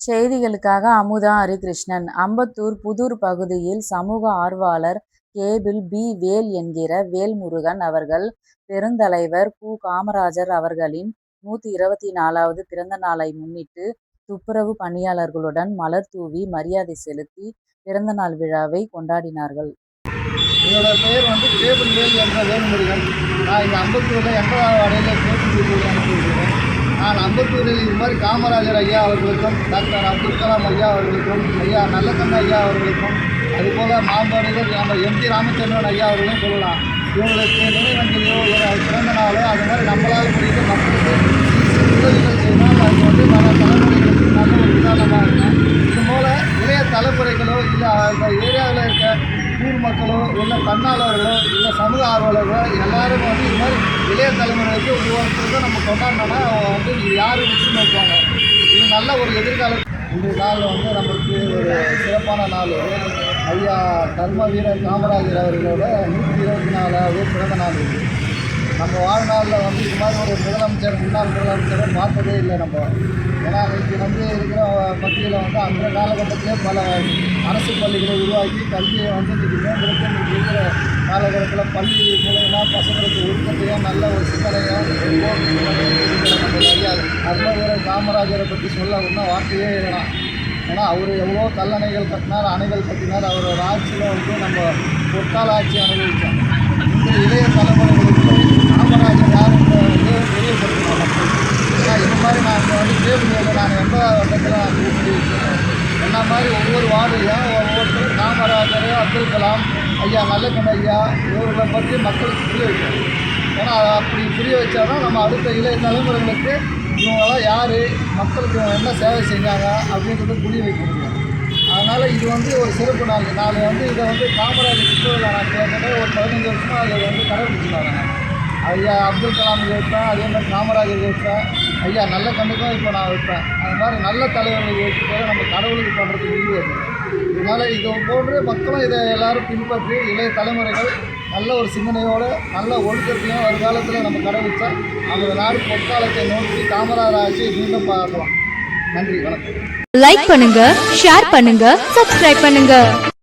செய்திகளுக்காக அமுதா ஹரிகிருஷ்ணன். அம்பத்தூர் புதூர் பகுதியில் சமூக ஆர்வலர் கேபிள் பி. வேல் என்கிற வேல்முருகன் அவர்கள் பெருந்தலைவர் கு. காமராஜர் அவர்களின் 124வது பிறந்த நாளை முன்னிட்டு துப்புரவு பணியாளர்களுடன் மலர் தூவி மரியாதை செலுத்தி பிறந்தநாள் விழாவை கொண்டாடினார்கள். என்னோட பெயர் கேபிள் வேல் என்ற வேல்முருகன். நான் இங்கே அம்பத்தூரில் 80வது வார்டில் கேபிள் அனுப்பியிருக்கிறேன். நான் அம்பத்தூரில் இது மாதிரி காமராஜர் ஐயா அவர்களுக்கும் டாக்டர் அப்துல் கலாம் ஐயா அவர்களுக்கும் ஐயா நல்லக்கண்ண ஐயா அவர்களுக்கும் அதுபோல் மாண்புமிகு நம்ம எம்.ஜி. ராமச்சந்திரன் ஐயா அவர்களும் சொல்லலாம். இவங்களுக்கு நினைவஞ்சலியோ பிறந்த நாளோ அது மாதிரி நம்மளால் முடிந்த மக்களுக்கு உதவிகள் செய்தால் அது பல தலைமுறைகளுக்கு நல்ல ஒரு உதாரணமாக இருக்கும். இதுபோல் இளைய தலைமுறைகளோ இல்லை அந்த ஏரியாவில் இருக்க ஊர் மக்களோ இல்லை தன்னாளர்களோ இல்லை சமூக ஆர்வலர்களோ எல்லாரும் இது மாதிரி இளைய தலைமுறைக்கு ஒவ்வொருத்தருக்கும் நம்ம கொண்டாடினோன்னா இது யாரும் விட்டு நோக்குவாங்க. இது நல்ல ஒரு எதிர்காலம். இந்த நாள் நமக்கு ஒரு சிறப்பான நாள். ஐயா தர்ம வீரர் காமராஜர் அவர்களோட 124வது பிறந்த நாள். இது நம்ம வாழ்நாளில் இது மாதிரி ஒரு முதலமைச்சர் முன்னாள் முதலமைச்சரை பார்த்ததே இல்லை நம்ம. ஏன்னா இன்றைக்கி இருக்கிற மத்தியில் அந்த காலகட்டத்திலே பல அரசு பள்ளிகளை உருவாக்கி கல்வியை இன்றைக்கி மேம்படுத்த இன்றைக்கி இருக்கிற காலகட்டத்தில் பள்ளி மூலயமா பசங்களுக்கு ஒழுக்கத்தையும் நல்ல ஒரு சிந்தனையும் ஐயா தர்ம வீரர் காமராஜரை பற்றி சொல்ல ஒன்றும் வார்த்தையே இல்லைனா. ஏன்னா அவர் எவ்வளோ கல்லணைகள் கட்டினார், அணைகள் கட்டினார். அவரோட ஆட்சியில் நம்ம பொற்கால ஆட்சி அனுபவித்தோம். இந்த இளைய தலைமுறைகளுக்கு காமராஜர் யாருன்ற தெரியப்படுத்தணும் மக்கள். ஏன்னா இது மாதிரி நான் கேபிள் நான் 80வது வருடத்தில் நான் கூப்பிட்டு என்ன மாதிரி ஒவ்வொரு வார்டுலையும் ஒவ்வொருத்தரும் காமராஜர், அப்துல் கலாம் ஐயா, நல்லக்கண்ண ஐயா இவர்களை பற்றி மக்களுக்கு புரிய வைக்கணும். ஏன்னா அப்படி புரிய வச்சா தான் நம்ம அடுத்த இளைய தலைமுறைகளுக்கு இவங்களாம் யார், மக்களுக்கு என்ன சேவை செஞ்சாங்க அப்படின்றத புரிய வைக்க முடியும். அதனால் இது ஒரு சிறப்பு நாள். நாள் இதை காமராஜர் சுற்றுலா நான் கேட்டதே ஒரு 15 வருஷமாக அதில் கடைபிடிச்சினாங்க. ஐயா அப்துல் கலாம் வைப்பேன், அதே மாதிரி காமராஜர் வைப்பேன், ஐயா நல்ல கண்ணுக்கும் இப்போ நான் வைப்பேன். அது மாதிரி நல்ல தலைவர்கள் வைக்கிறத நம்ம கடவுளுக்கு பண்ணுறதுக்கு முடியாது. இதனால் இது போன்று மக்களும் இதை எல்லோரும் பின்பற்றி இளைய தலைமுறைகள் நல்ல ஒரு சிந்தனையோடு நல்ல ஒழுக்கத்தையும் வருங்காலத்தில் நம்ம கடைபிடிச்சா நம்ம நாடு பொற்காலத்தை நோக்கி காமராஜர் ஆட்சி மீண்டும் பார்க்கலாம். நன்றி, வணக்கம். லைக் பண்ணுங்க, ஷேர் பண்ணுங்க, சப்ஸ்கிரைப் பண்ணுங்க.